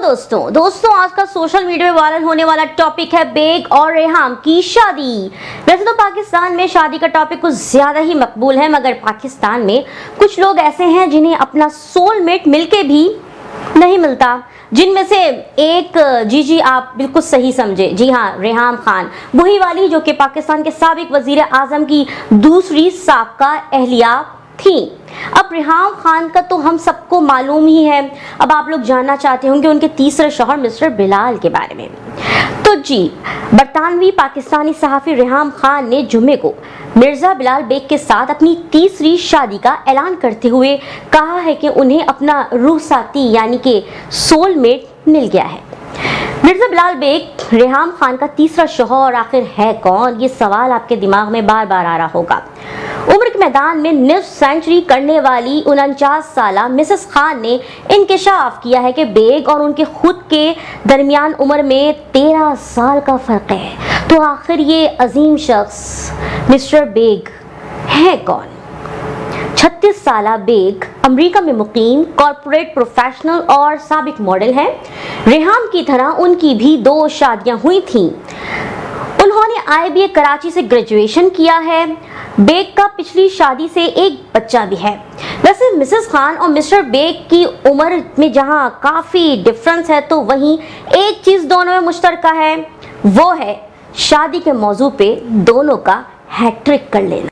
दोस्तों आज का सोशल मीडिया में वायरल होने वाला टॉपिक है बेग और रेहाम की शादी। वैसे तो पाकिस्तान में शादी का टॉपिक कुछ ज्यादा ही मकबूल है, मगर पाकिस्तान में कुछ लोग ऐसे हैं जिन्हें अपना सोलमेट मिलके भी नहीं मिलता, जिनमें से एक जी आप बिल्कुल सही समझे, जी हाँ, रेहाम खान, वही वाली जो कि पाकिस्तान के साबिक वजीर आजम की दूसरी साबका अहलिया थी। अब रेहाम खान का तो हम सबको मालूम ही है। अब आप लोग जानना चाहते होंगे उनके तीसरे शौहर मिस्टर बिलाल के बारे में। तो जी, बरतानवी पाकिस्तानी सहाफ़ी रेहाम खान ने जुम्मे को मिर्जा बिलाल बेग के साथ अपनी तीसरी शादी का ऐलान करते हुए कहा है कि उन्हें अपना रूह साथी यानी कि सोलमेट मिल गया है। मिर्जा बिलाल बेग रेहाम खान का तीसरा शौहर आखिर है कौन, ये सवाल आपके दिमाग में बार बार आ रहा होगा। उम्र के मैदान में निस्फ सेंचुरी करने वाली 49 साला मिसेस खान ने इंकशाफ किया है कि बेग और उनके खुद के दरमियान उम्र में 13 साल का फर्क है। तो आखिर ये अजीम शख्स मिस्टर बेग है कौन? 36 साला बेग अमेरिका में मुकीम कॉर्पोरेट प्रोफेशनल और साबिक मॉडल हैं। रेहाम की तरह उनकी भी 2 शादियां हुई थीं। उन्होंने IBA कराची से ग्रेजुएशन किया है। बेग का पिछली शादी से एक बच्चा भी है। वैसे मिसेस खान और मिस्टर बेग की उम्र में जहां काफी डिफरेंस है, तो वहीं एक चीज दोनों में मुश्तरका है, वो है शादी के मौजू पे दोनों का हैट्रिक कर लेना।